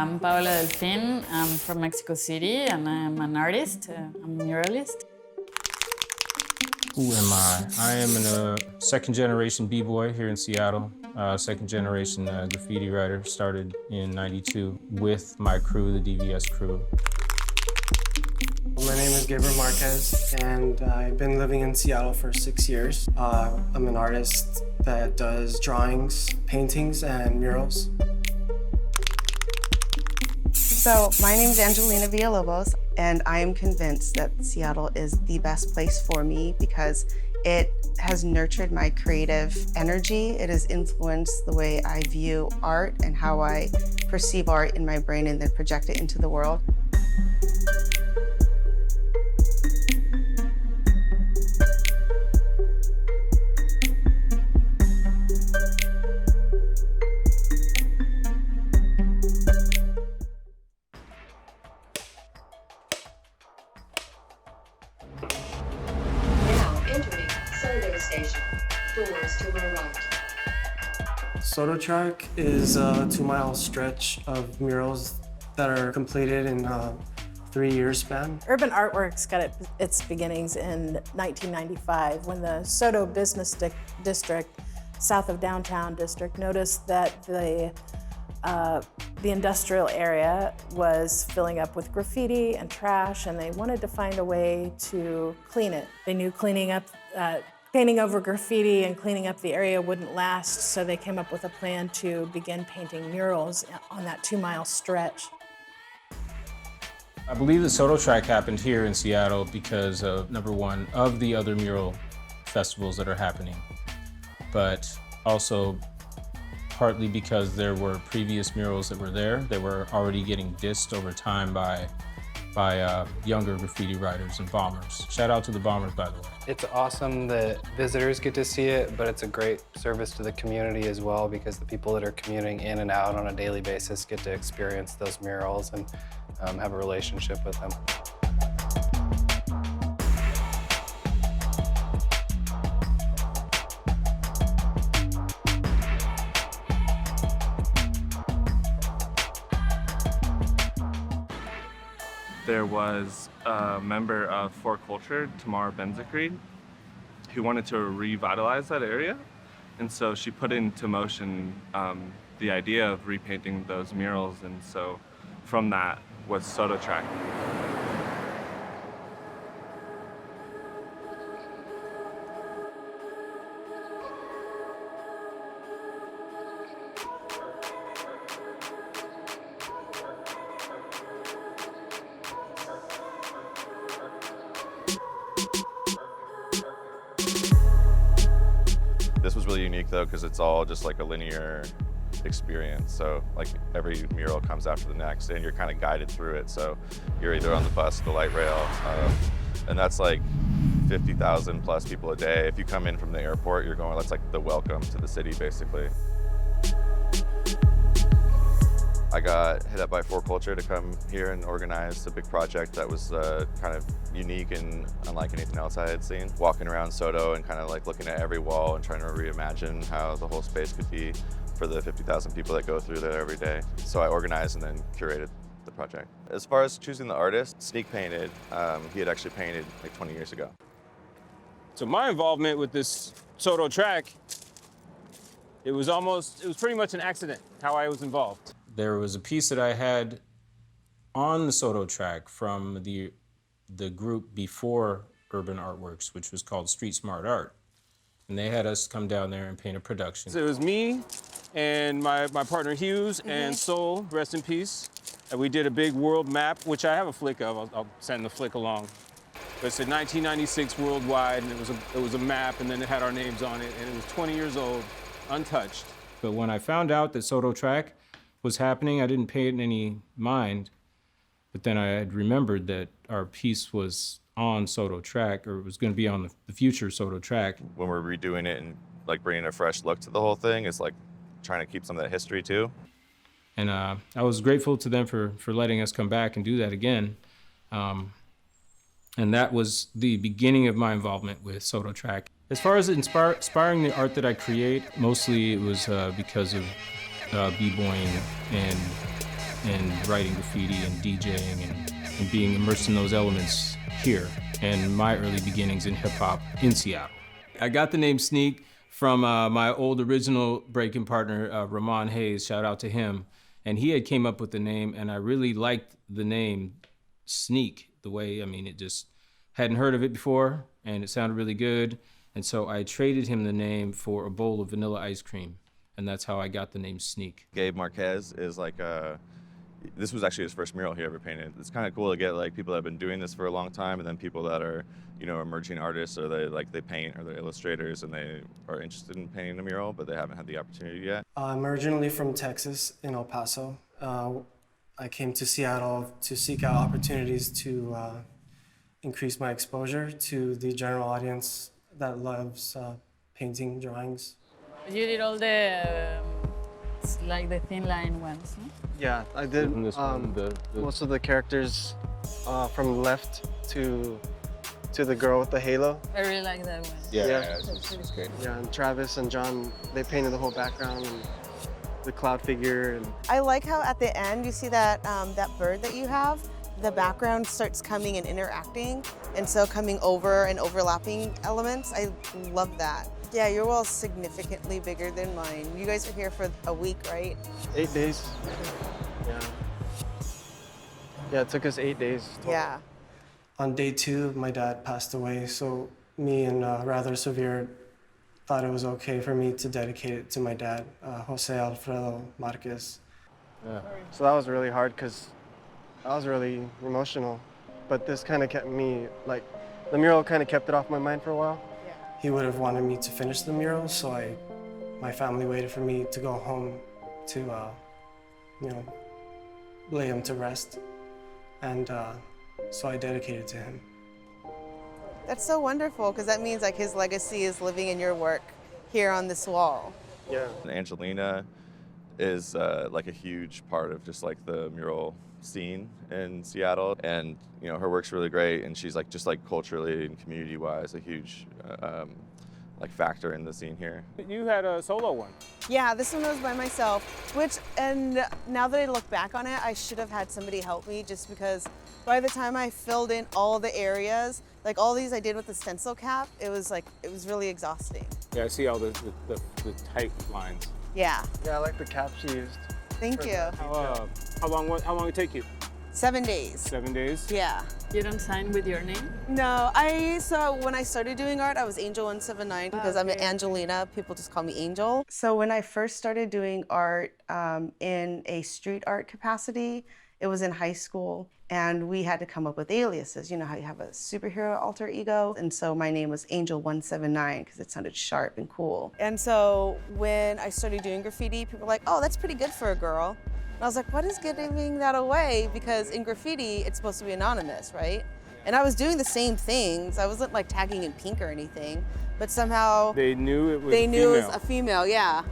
I'm Paola Delfin. I'm from Mexico City and I'm an artist. I'm a muralist. Who am I? I am a second-generation b-boy here in Seattle. Second-generation graffiti writer. Started in '92 with my crew, the DVS crew. My name is Gabriel Marquez, and I've been living in Seattle for 6 years. I'm an artist that does drawings, paintings, and murals. So, my name is Angelina Villalobos, and I am convinced that Seattle is the best place for me because it has nurtured my creative energy. It has influenced the way I view art and how I perceive art in my brain and then project it into the world. SODO Track is a 2-mile stretch of murals that are completed in a 3-year span. Urban artworks got its beginnings in 1995 when the SODO Business District, south of downtown district, noticed that the industrial area was filling up with graffiti and trash, and they wanted to find a way to clean it. They knew painting over graffiti and cleaning up the area wouldn't last, so they came up with a plan to begin painting murals on that 2-mile stretch. I believe the SODO Track happened here in Seattle because of, number one, of the other mural festivals that are happening, but also partly because there were previous murals that were there that were already getting dissed over time by younger graffiti writers and bombers. Shout out to the bombers, by the way. It's awesome that visitors get to see it, but it's a great service to the community as well because the people that are commuting in and out on a daily basis get to experience those murals and have a relationship with them. There was a member of For Culture, Tamara Benzakreed, who wanted to revitalize that area. And so she put into motion the idea of repainting those murals. And so from that was SODO Track. This was really unique though, because it's all just like a linear experience. So like every mural comes after the next and you're kind of guided through it. So you're either on the bus, the light rail, and that's like 50,000 plus people a day. If you come in from the airport, you're going, that's like the welcome to the city basically. I got hit up by For Culture to come here and organize a big project that was kind of unique and unlike anything else I had seen. Walking around SODO and kind of like looking at every wall and trying to reimagine how the whole space could be for the 50,000 people that go through there every day. So I organized and then curated the project. As far as choosing the artist, Sneke painted. He had actually painted like 20 years ago. So my involvement with this SODO Track, it was pretty much an accident how I was involved. There was a piece that I had on the SODO Track from the the group before Urban Artworks, which was called Street Smart Art. And they had us come down there and paint a production. So it was me and my partner Hughes and Soul, rest in peace. And we did a big world map, which I have a flick of. I'll send the flick along. But it's a 1996 worldwide, and it was a map, and then it had our names on it, and it was 20 years old, untouched. But when I found out that SODO Track was happening, I didn't pay it any mind. But then I had remembered that our piece was on SODO Track, or it was going to be on the future SODO Track. When we're redoing it and like bringing a fresh look to the whole thing, it's like trying to keep some of that history too. And I was grateful to them for letting us come back and do that again. And that was the beginning of my involvement with SODO Track. As far as inspiring the art that I create, mostly it was because of b-boying and writing graffiti and DJing and being immersed in those elements here and my early beginnings in hip hop in Seattle. I got the name Sneke from my old original breaking partner, Ramon Hayes, shout out to him. And he had came up with the name, and I really liked the name Sneke, the way, I mean, it just hadn't heard of it before, and it sounded really good. And so I traded him the name for a bowl of vanilla ice cream, and that's how I got the name Sneke. Gabe Marquez is like this was actually his first mural he ever painted. It's kind of cool to get like people that have been doing this for a long time, and then people that are, you know, emerging artists, or they paint, or they're illustrators, and they are interested in painting a mural, but they haven't had the opportunity yet. I'm originally from Texas, in El Paso. I came to Seattle to seek out opportunities to increase my exposure to the general audience that loves painting, drawings. You did all the, like the thin line ones, no? Yeah, I did most of the characters from left to the girl with the halo. I really like that one. Yeah. It's great. Yeah, and Travis and John, they painted the whole background and the cloud figure. And I like how at the end you see that that bird that you have, the background starts coming and interacting, and so coming over and overlapping elements. I love that. Yeah, your wall is significantly bigger than mine. You guys were here for a week, right? 8 days. Yeah. Yeah, it took us 8 days total. Yeah. On day 2, my dad passed away, so me and rather severe thought it was okay for me to dedicate it to my dad, Jose Alfredo Marquez. Yeah. So that was really hard because I was really emotional, but this kind of kept me, like, the mural kind of kept it off my mind for a while. Yeah. He would have wanted me to finish the mural, so my family waited for me to go home to, you know, lay him to rest, and so I dedicated it to him. That's so wonderful, because that means like his legacy is living in your work here on this wall. Yeah. Angelina is like a huge part of just like the mural scene in Seattle, and you know, her work's really great, and she's like just like culturally and community-wise a huge like factor in the scene here. You had a solo one. Yeah, this one was by myself, and now that I look back on it, I should have had somebody help me, just because by the time I filled in all the areas, like all these I did with the stencil cap, it was really exhausting. Yeah, I see all the tight lines. Yeah. Yeah, I like the cap she used. Thank you. How long did it take you? 7 days. 7 days? Yeah. You don't sign with your name? No, so when I started doing art, I was Angel179 because I'm an Angelina. People just call me Angel. So when I first started doing art in a street art capacity, it was in high school, and we had to come up with aliases. You know how you have a superhero alter ego? And so my name was Angel179 because it sounded sharp and cool. And so when I started doing graffiti, people were like, oh, that's pretty good for a girl. And I was like, what is giving that away? Because in graffiti, it's supposed to be anonymous, right? And I was doing the same things. I wasn't like tagging in pink or anything, but somehow They knew it was they knew female. it was a female, yeah.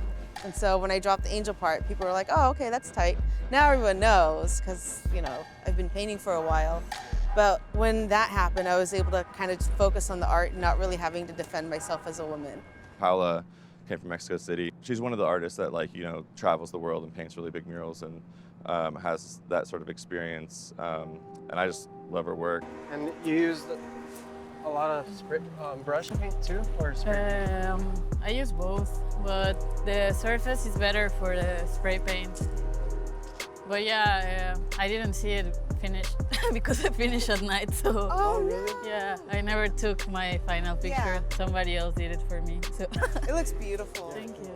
And so when I dropped the angel part, people were like, oh, okay, that's tight. Now everyone knows, because, you know, I've been painting for a while. But when that happened, I was able to kind of focus on the art and not really having to defend myself as a woman. Paola came from Mexico City. She's one of the artists that, like, you know, travels the world and paints really big murals and has that sort of experience. And I just love her work. And you used a lot of spray, brush paint too, or spray? I use both, but the surface is better for the spray paint. But yeah, I didn't see it finished because I finished at night. So Oh, really? yeah, I never took my final picture. Yeah. Somebody else did it for me. So It looks beautiful. thank you.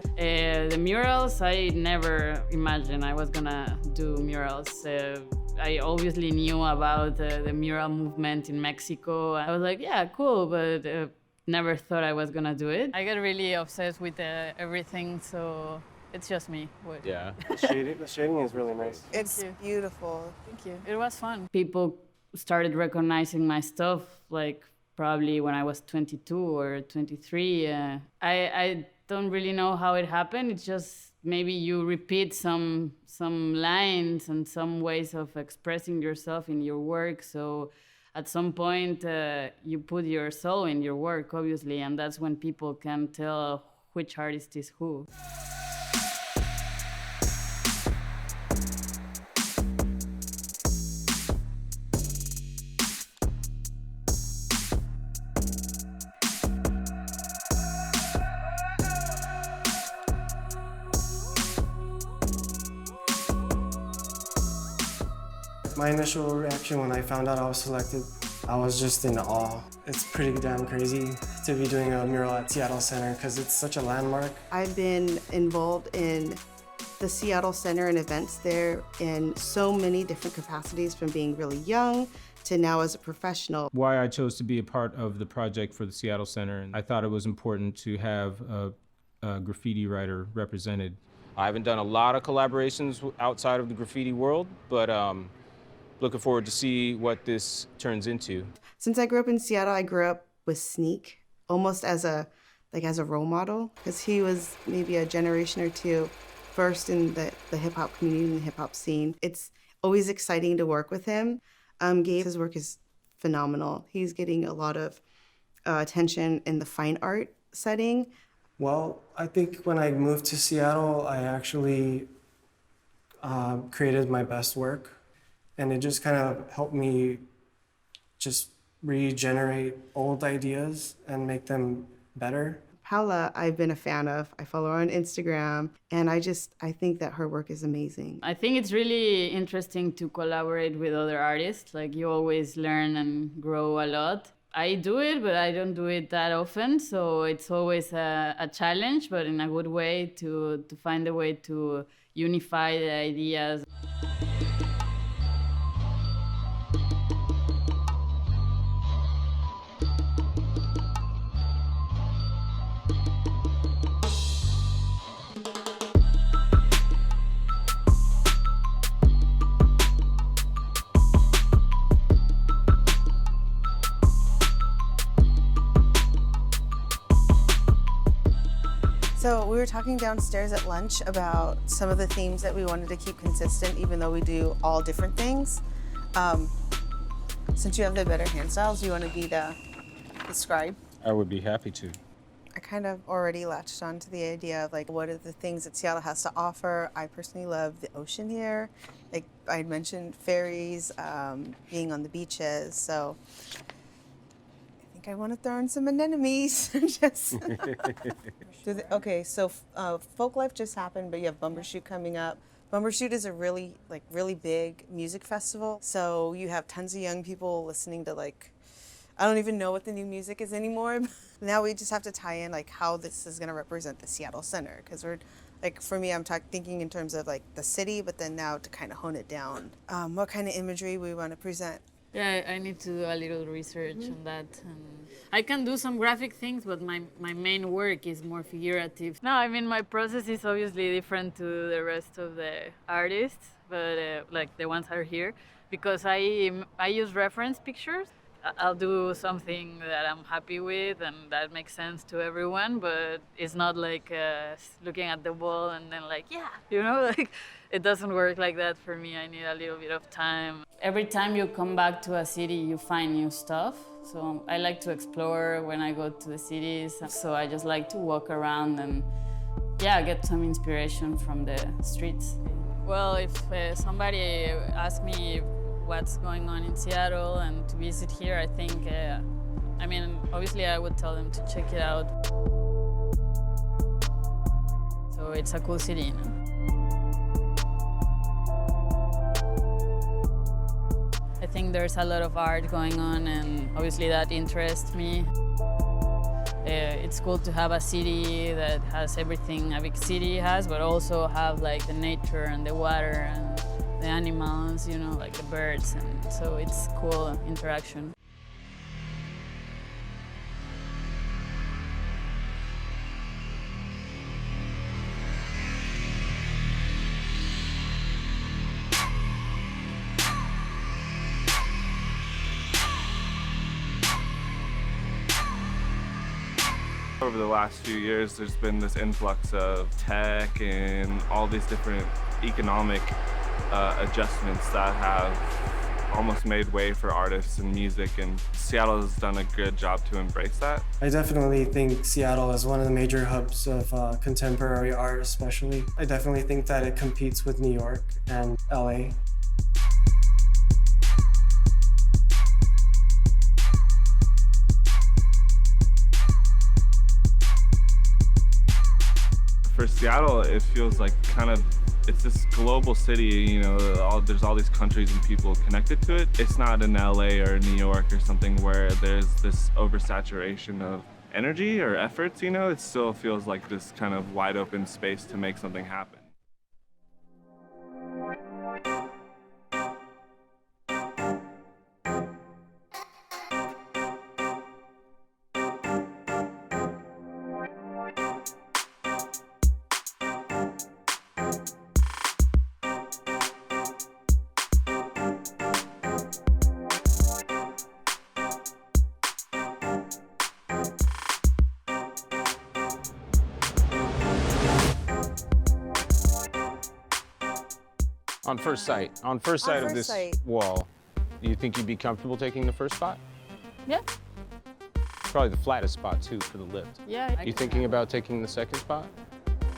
The murals, I never imagined I was gonna do murals. I obviously knew about the mural movement in Mexico. I was like, yeah, cool, but never thought I was gonna do it. I get really obsessed with everything, so it's just me. Yeah. The shading is really nice. It's beautiful. Thank you. It was fun. People started recognizing my stuff like probably when I was 22 or 23. I don't really know how it happened. It's just maybe you repeat some lines and some ways of expressing yourself in your work. So at some point you put your soul in your work, obviously, and that's when people can tell which artist is who. My initial reaction when I found out I was selected, I was just in awe. It's pretty damn crazy to be doing a mural at Seattle Center because it's such a landmark. I've been involved in the Seattle Center and events there in so many different capacities, from being really young to now as a professional. Why I chose to be a part of the project for the Seattle Center, and I thought it was important to have a graffiti writer represented. I haven't done a lot of collaborations outside of the graffiti world, but looking forward to see what this turns into. Since I grew up in Seattle, I grew up with Sneke, almost as a role model, because he was maybe a generation or two first in the hip hop community and the hip hop scene. It's always exciting to work with him. His work is phenomenal. He's getting a lot of attention in the fine art setting. Well, I think when I moved to Seattle, I actually created my best work. And it just kind of helped me just regenerate old ideas and make them better. Paola, I've been a fan of. I follow her on Instagram, and I think that her work is amazing. I think it's really interesting to collaborate with other artists. Like, you always learn and grow a lot. I do it, but I don't do it that often, so it's always a challenge, but in a good way, to find a way to unify the ideas. So we were talking downstairs at lunch about some of the themes that we wanted to keep consistent, even though we do all different things. Since you have the better hand styles, do you want to be the scribe? I would be happy to. I kind of already latched on to the idea of like, what are the things that Seattle has to offer? I personally love the ocean here. Like I mentioned, ferries, being on the beaches. So I want to throw in some anemones. Just okay, so Folk Life just happened, but you have Bumbershoot coming up. Bumbershoot is a really big music festival. So you have tons of young people listening to I don't even know what the new music is anymore. Now we just have to tie in how this is going to represent the Seattle Center, because we're for me, I'm thinking in terms of the city, but then now to kind of hone it down, what kind of imagery we want to present. Yeah, I need to do a little research on that. I can do some graphic things, but my main work is more figurative. No, I mean, my process is obviously different to the rest of the artists, but the ones that are here, because I use reference pictures. I'll do something that I'm happy with and that makes sense to everyone, but it's not looking at the wall and then it doesn't work like that for me. I need a little bit of time. Every time you come back to a city, you find new stuff. So I like to explore when I go to the cities. So I just like to walk around and get some inspiration from the streets. Well, if somebody asks me what's going on in Seattle and to visit here, I think, obviously I would tell them to check it out. So it's a cool city, I think there's a lot of art going on, and obviously that interests me. It's cool to have a city that has everything a big city has, but also have like the nature and the water and the animals, you know, like the birds, and so it's cool interaction. Over the last few years, there's been this influx of tech and all these different economic adjustments that have almost made way for artists and music, and Seattle has done a good job to embrace that. I definitely think Seattle is one of the major hubs of contemporary art, especially. I definitely think that it competes with New York and LA. For Seattle, it feels like it's this global city, you know, there's all these countries and people connected to it. It's not in LA or New York or something where there's this oversaturation of energy or efforts, you know. It still feels like this kind of wide open space to make something happen. On first sight of this wall, do you think you'd be comfortable taking the first spot? Yeah. Probably the flattest spot, too, for the lift. Yeah. You thinking about taking the second spot?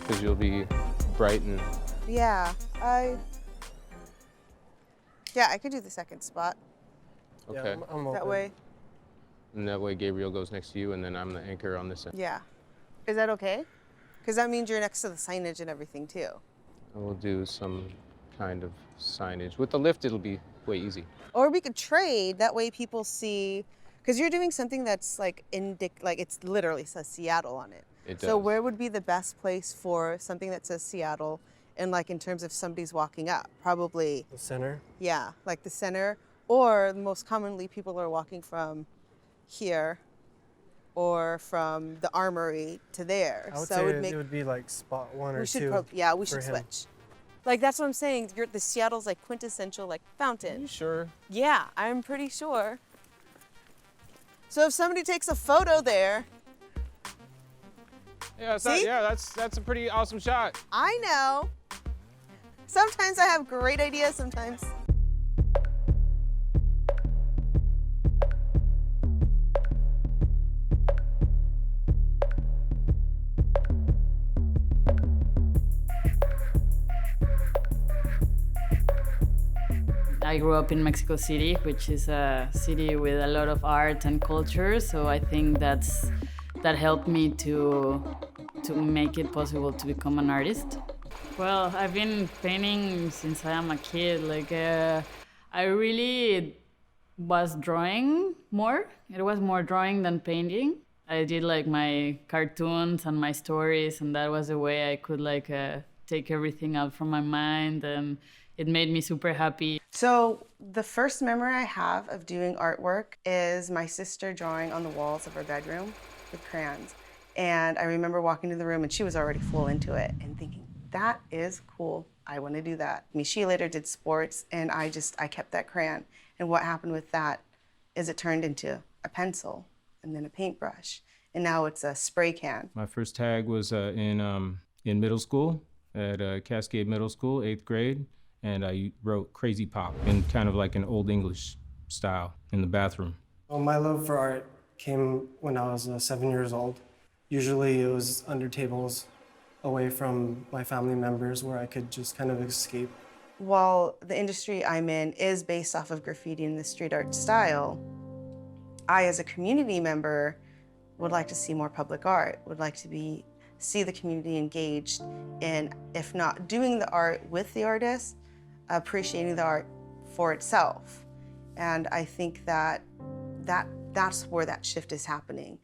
Because you'll be bright and... Yeah, I could do the second spot. Okay. Yeah, I'm open. That way. And that way Gabriel goes next to you, and then I'm the anchor on this end. Yeah. Is that okay? Because that means you're next to the signage and everything, too. And we'll do some kind of signage. With the lift, it'll be way easy. Or we could trade, that way people see, because you're doing something that's like it's literally says Seattle on it. It does. So where would be the best place for something that says Seattle, and like in terms of somebody's walking up? Probably. The center? Yeah, like the center, or most commonly people are walking from here or from the Armory to there. I would so say it would be like spot one or we should two. we should for him. switch. Like that's what I'm saying. The Seattle's like quintessential like fountain. Are you sure? Yeah, I'm pretty sure. So if somebody takes a photo there, Yeah, See? that's a pretty awesome shot. I know. Sometimes I have great ideas, sometimes. I grew up in Mexico City, which is a city with a lot of art and culture, so I think that helped me to make it possible to become an artist. Well, I've been painting since I am a kid. Like, I really was drawing more. It was more drawing than painting. I did like my cartoons and my stories, and that was a way I could like take everything out from my mind, and it made me super happy. So the first memory I have of doing artwork is my sister drawing on the walls of her bedroom with crayons. And I remember walking to the room and she was already full into it and thinking, that is cool. I want to do that. I mean, she later did sports and I kept that crayon. And what happened with that is it turned into a pencil and then a paintbrush. And now it's a spray can. My first tag was in middle school at Cascade Middle School, 8th grade. And I wrote Crazy Pop in kind of like an Old English style in the bathroom. Well, my love for art came when I was 7 years old. Usually it was under tables, away from my family members where I could just kind of escape. While the industry I'm in is based off of graffiti and the street art style, I, as a community member, would like to see more public art, would like to see the community engaged in, if not doing the art with the artist, appreciating the art for itself. And I think that's where that shift is happening.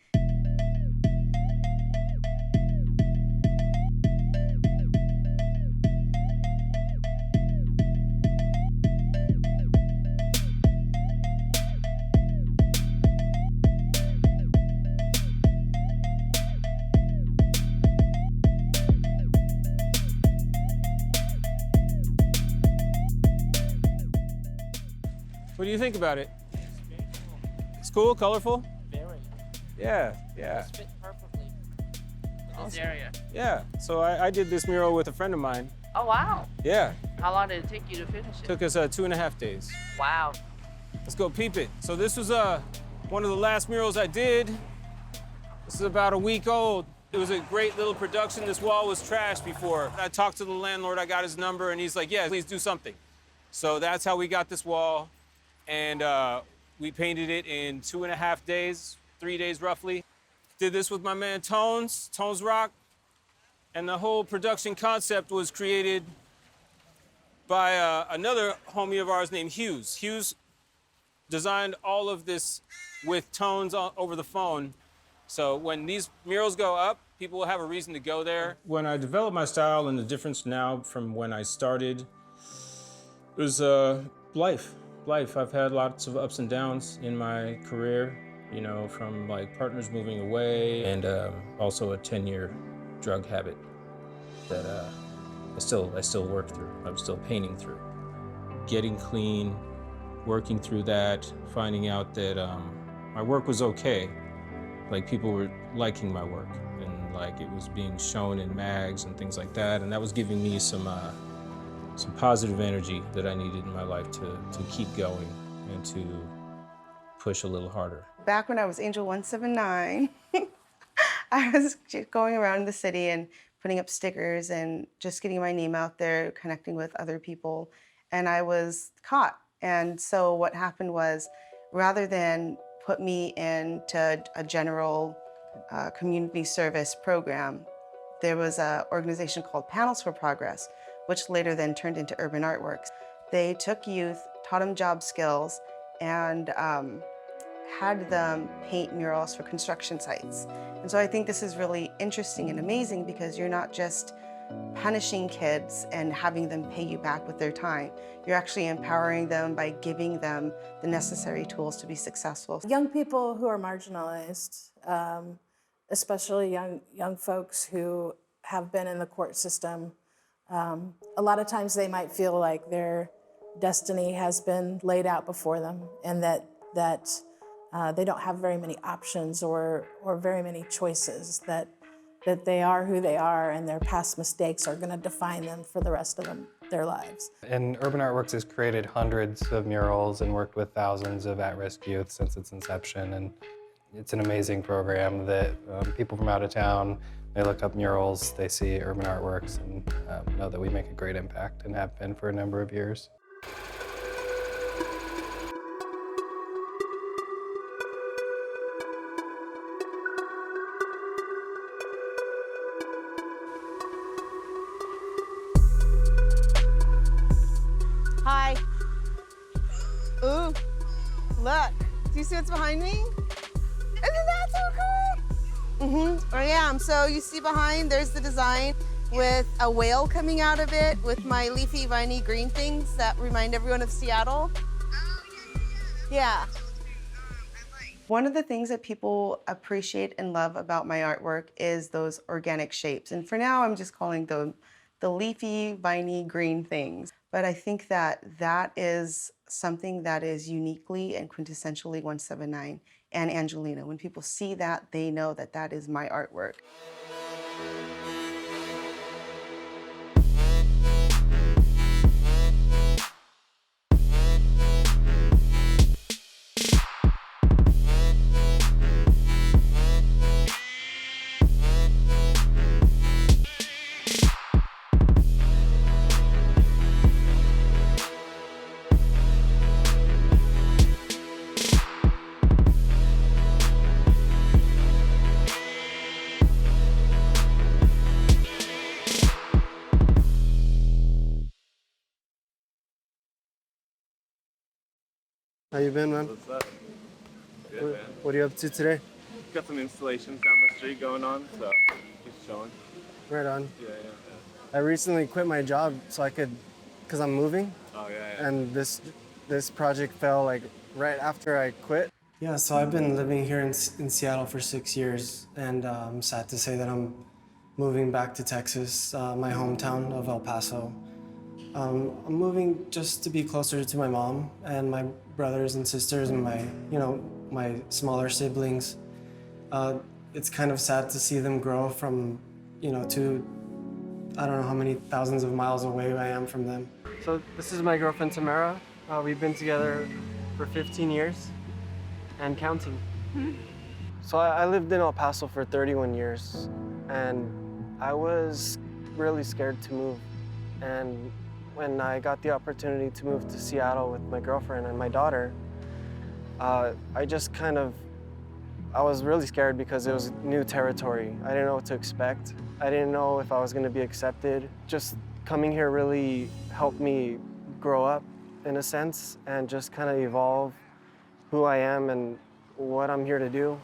What do you think about it? It's cool, colorful? Very. Yeah. It's fit perfectly in this area. Yeah, so I did this mural with a friend of mine. Oh, wow. Yeah, How long did it take you to finish it? took us 2.5 days. Wow. Let's go peep it. So this was one of the last murals I did. This is about a week old. It was a great little production. This wall was trashed before. I talked to the landlord, I got his number, and he's like, yeah, please do something. So that's how we got this wall. And we painted it in 2.5 days, 3 days roughly. Did this with my man Tones Rock. And the whole production concept was created by another homie of ours named Hughes. Hughes designed all of this with Tones over the phone. So when these murals go up, people will have a reason to go there. When I developed my style and the difference now from when I started, it was life. I've had lots of ups and downs in my career, you know, from like partners moving away and also a 10-year drug habit that I still work through. I'm still painting through. Getting clean, working through that, finding out that my work was okay. Like people were liking my work and like it was being shown in mags and things like that. And that was giving me some positive energy that I needed in my life to keep going and to push a little harder. Back when I was Angel 179, I was just going around the city and putting up stickers and just getting my name out there, connecting with other people, and I was caught. And so what happened was, rather than put me into a general community service program, there was an organization called Panels for Progress, which later then turned into Urban Artworks. They took youth, taught them job skills, and had them paint murals for construction sites. And so I think this is really interesting and amazing because you're not just punishing kids and having them pay you back with their time. You're actually empowering them by giving them the necessary tools to be successful. Young people who are marginalized, especially young folks who have been in the court system, a lot of times they might feel like their destiny has been laid out before them and that they don't have very many options or very many choices, that they are who they are and their past mistakes are going to define them for the rest of their lives. And Urban Artworks has created hundreds of murals and worked with thousands of at-risk youth since its inception. And it's an amazing program that people from out of town, they look up murals, they see Urban Artworks, and know that we make a great impact and have been for a number of years. Hi. Ooh, look. Do you see what's behind me? Isn't that so cool? Oh yeah, so you see behind, there's the design with a whale coming out of it with my leafy, viney green things that remind everyone of Seattle. Oh, yeah. One of the things that people appreciate and love about my artwork is those organic shapes. And for now, I'm just calling them the leafy, viney green things. But I think that is something that is uniquely and quintessentially 179 and Angelina. When people see that, they know that that is my artwork. How you been, man? What's up? Good, man. What are you up to today? Got some installations down the street going on, so just chilling. Right on. Yeah. I recently quit my job so I could, because I'm moving. Oh, yeah. And this project fell like right after I quit. Yeah, so I've been living here in Seattle for 6 years, and I'm sad to say that I'm moving back to Texas, my hometown of El Paso. I'm moving just to be closer to my mom and my brothers and sisters and my smaller siblings. It's kind of sad to see them grow from, to I don't know how many thousands of miles away I am from them. So this is my girlfriend Tamara. We've been together for 15 years and counting. So I lived in El Paso for 31 years, and I was really scared to move. And when I got the opportunity to move to Seattle with my girlfriend and my daughter, I was really scared because it was new territory. I didn't know what to expect. I didn't know if I was going to be accepted. Just coming here really helped me grow up in a sense and just kind of evolve who I am and what I'm here to do.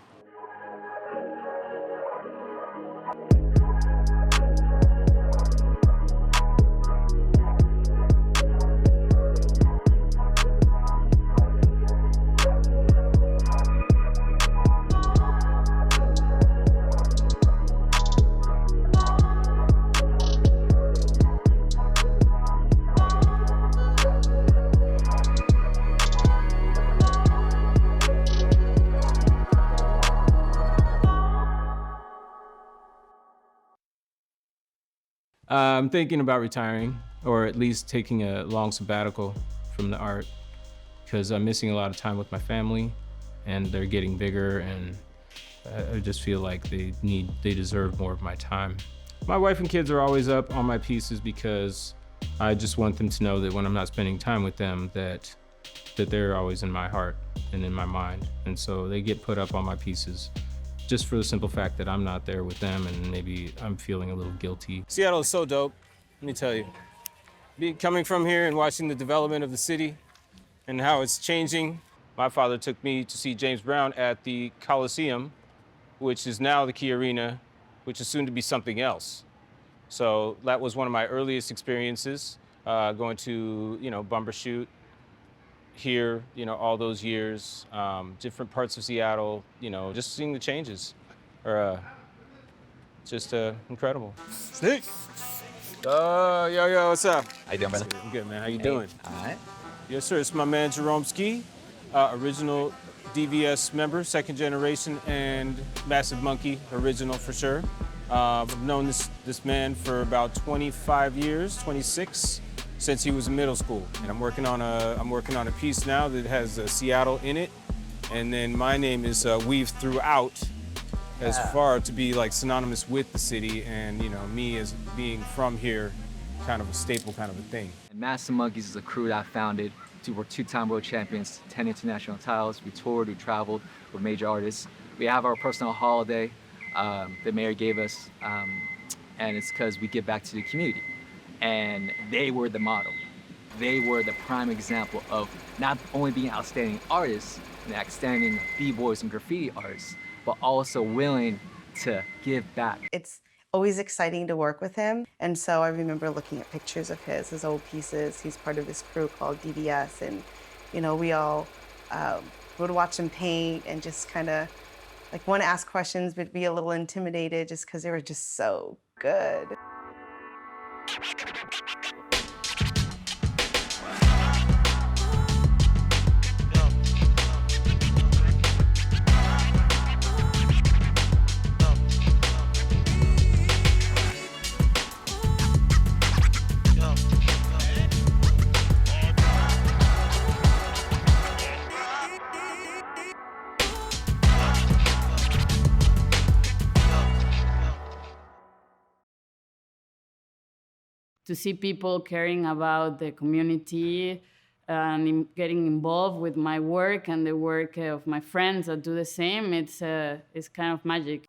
I'm thinking about retiring, or at least taking a long sabbatical from the art, because I'm missing a lot of time with my family, and they're getting bigger, and I just feel like they deserve more of my time. My wife and kids are always up on my pieces because I just want them to know that when I'm not spending time with them, that they're always in my heart and in my mind. And so they get put up on my pieces just for the simple fact that I'm not there with them, and maybe I'm feeling a little guilty. Seattle is so dope, let me tell you. Coming from here and watching the development of the city and how it's changing. My father took me to see James Brown at the Coliseum, which is now the Key Arena, which is soon to be something else. So that was one of my earliest experiences, going to, Bumbershoot here, all those years, different parts of Seattle, just seeing the changes are just incredible. Sneke! Yo, what's up? How you doing, brother? I'm good, man. How you doing? All right. Yes, sir. It's my man, Jerome Ski, original DVS member, second generation, and Massive Monkey, original for sure. I've known this man for about 25 years, 26, since he was in middle school. And I'm working on a piece now that has Seattle in it, and then my name is weaved throughout, as far to be like synonymous with the city, and me as being from here, kind of a staple kind of a thing. And Massive Monkeys is a crew that I founded. We're two-time world champions, 10 international titles. We toured, we traveled with major artists. We have our personal holiday the mayor gave us, and it's because we give back to the community. And they were the model. They were the prime example of not only being outstanding artists and outstanding b-boys and graffiti artists, but also willing to give back. It's always exciting to work with him. And so I remember looking at pictures of his old pieces. He's part of this crew called DVS. And, we all would watch him paint and just kind of want to ask questions, but be a little intimidated just because they were just so good. To see people caring about the community and getting involved with my work and the work of my friends that do the same, it's kind of magic.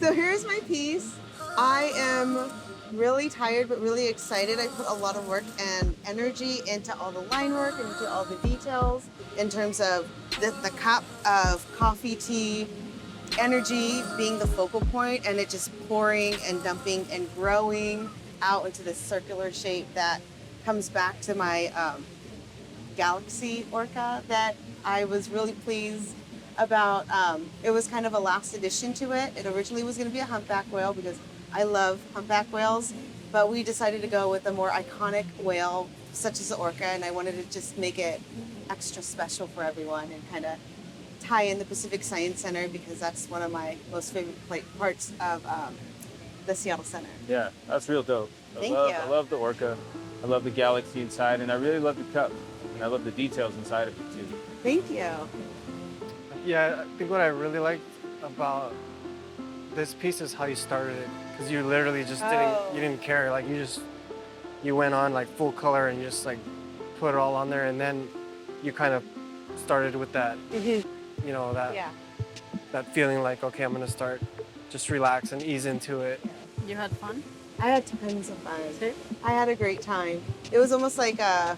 So here's my piece. I am really tired but really excited. I put a lot of work and energy into all the line work and into all the details in terms of the cup of coffee, tea, energy being the focal point, and it just pouring and dumping and growing out into this circular shape that comes back to my galaxy orca that I was really pleased about. It was kind of a last addition to it. It originally was going to be a humpback whale because I love humpback whales, but we decided to go with a more iconic whale such as the orca, and I wanted to just make it extra special for everyone and kind of tie in the Pacific Science Center because that's one of my most favorite parts of the Seattle Center. Yeah, that's real dope. Thank you. I love the orca. I love the galaxy inside, and I really love the cup. And I love the details inside of it too. Thank you. Yeah, I think what I really liked about this piece is how you started it, because you literally just didn't care. Like you went on like full color and you just like put it all on there, and then you kind of started with that, you know, that feeling like, okay, I'm gonna start, just relax and ease into it. You had fun? I had tons of fun. I had a great time. It was almost like a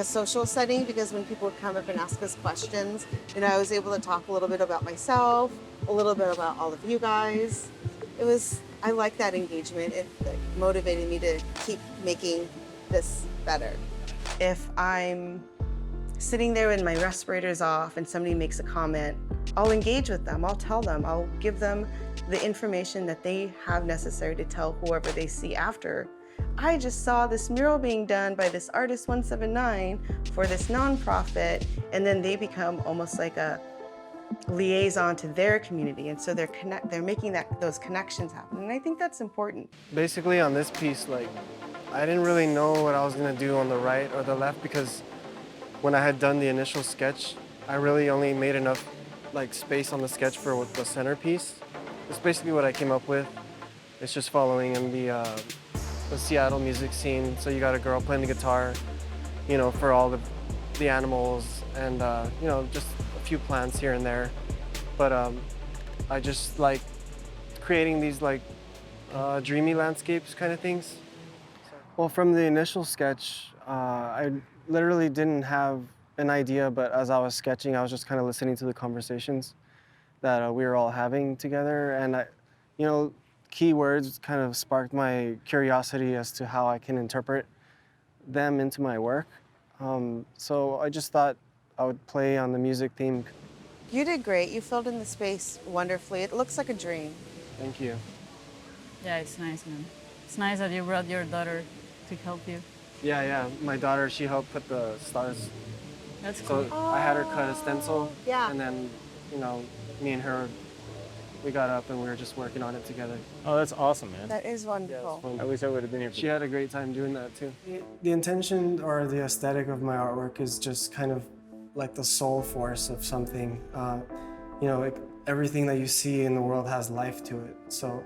social setting because when people would come up and ask us questions, you know, I was able to talk a little bit about myself, a little bit about all of you guys. I like that engagement. It motivated me to keep making this better. If I'm sitting there with my respirators off and somebody makes a comment, I'll engage with them. I'll tell them. I'll give them the information that they have necessary to tell whoever they see after. I just saw this mural being done by this artist 179 for this nonprofit, and then they become almost like a liaison to their community, and so they're making those connections happen, and I think that's important. Basically, on this piece, like, I didn't really know what I was gonna do on the right or the left because when I had done the initial sketch, I really only made enough like space on the sketch for the centerpiece. It's basically what I came up with. It's just following in the Seattle music scene. So you got a girl playing the guitar, you know, for all the animals and, you know, just a few plants here and there. But I just like creating these like dreamy landscapes kind of things. Well, from the initial sketch, I literally didn't have an idea, but as I was sketching, I was just kind of listening to the conversations that we were all having together. And, you know, keywords kind of sparked my curiosity as to how I can interpret them into my work. So I just thought I would play on the music theme. You did great. You filled in the space wonderfully. It looks like a dream. Thank you. Yeah, it's nice, man. It's nice that you brought your daughter to help you. Yeah. My daughter, she helped put the stars. That's cool. So I had her cut a stencil. Yeah. And then, you know, me and her, we got up and we were just working on it together. Oh, that's awesome, man. That is wonderful. Yeah, I wish I would have been here. She had a great time doing that too. The intention or the aesthetic of my artwork is just kind of like the soul force of something. You know, everything that you see in the world has life to it. So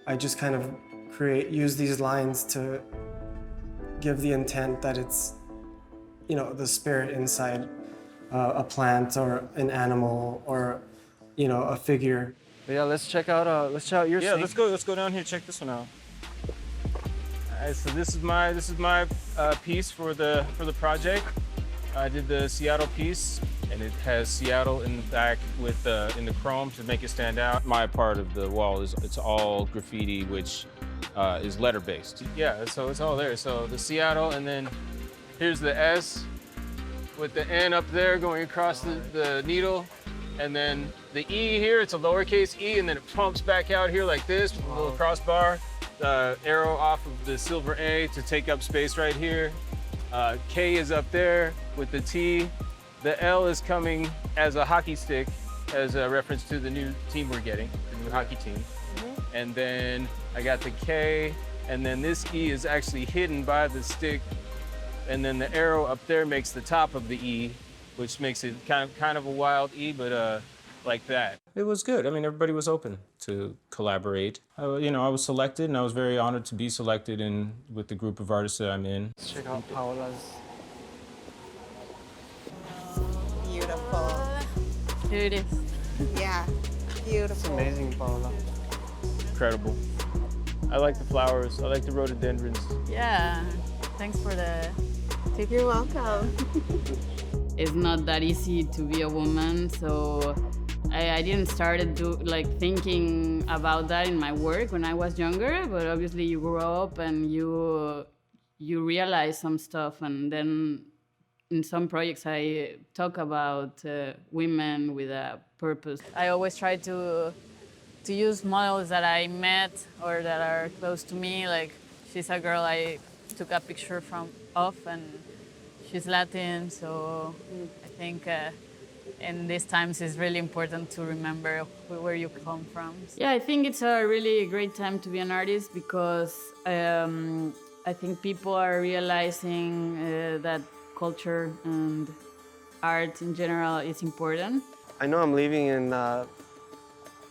I just kind of use these lines to give the intent that it's, you know, the spirit inside a plant or an animal or, you know, a figure. But yeah, let's check out your Yeah, Sneke. let's go down here, check this one out. All right, so this is my piece for the project. I did the Seattle piece, and it has Seattle in the back with in the chrome to make it stand out. My part of the wall it's all graffiti, which is letter based. Yeah, so it's all there. So the Seattle, and then here's the S with the N up there going across the needle, and then the E here, it's a lowercase e, and then it pumps back out here like this with a little crossbar. Arrow off of the silver A to take up space right here. K is up there with the T. The L is coming as a hockey stick, as a reference to the new team we're getting, the new hockey team. And then I got the K, and then this E is actually hidden by the stick, and then the arrow up there makes the top of the E, which makes it kind of a wild E, but like that. It was good. I mean, everybody was open to collaborate. You know, I was selected, and I was very honored to be selected with the group of artists that I'm in. Let's check out Paola's. Beautiful. Here it is. Yeah, beautiful. It's amazing, Paola. incredible. I like the flowers. I like the rhododendrons. Yeah, thanks for the tip. You're welcome. It's not that easy to be a woman, so I didn't start thinking about that in my work when I was younger, but obviously you grow up and you realize some stuff, and then in some projects I talk about women with a purpose. I always try to use models that I met or that are close to me. Like, she's a girl I took a picture of, and she's Latin, so I think in these times it's really important to remember where you come from. Yeah, I think it's a really great time to be an artist because I think people are realizing that culture and art in general is important. I know I'm leaving in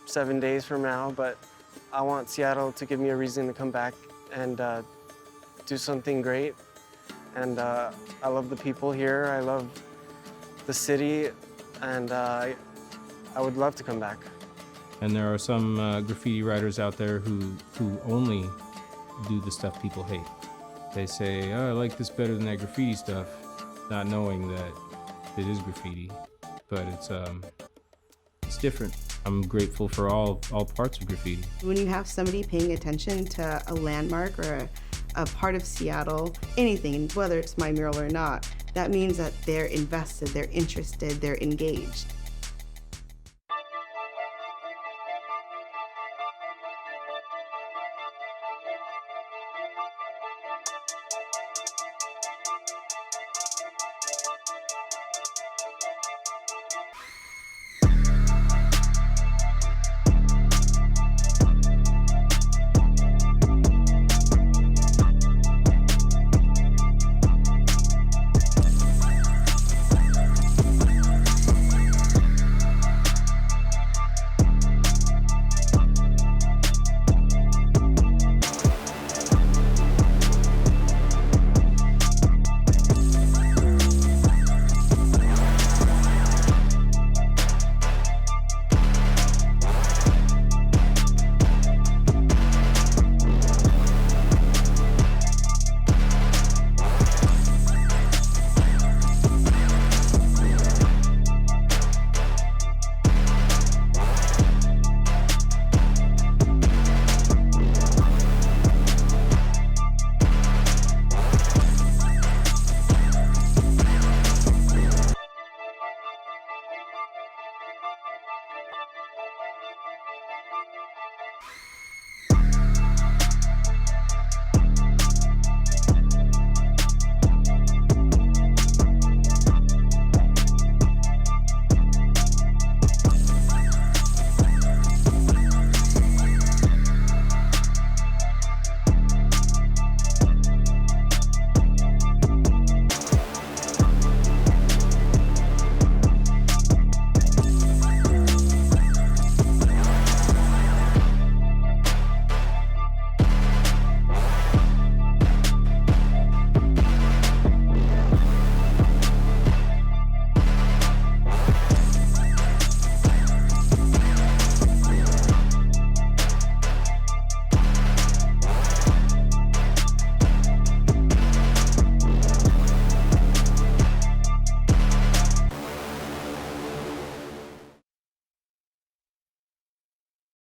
7 days from now, but I want Seattle to give me a reason to come back and do something great. And I love the people here. I love the city, and I would love to come back. And there are some graffiti writers out there who only do the stuff people hate. They say, oh, I like this better than that graffiti stuff, not knowing that it is graffiti, but it's different. I'm grateful for all parts of graffiti. When you have somebody paying attention to a landmark or a part of Seattle, anything, whether it's my mural or not, that means that they're invested, they're interested, they're engaged.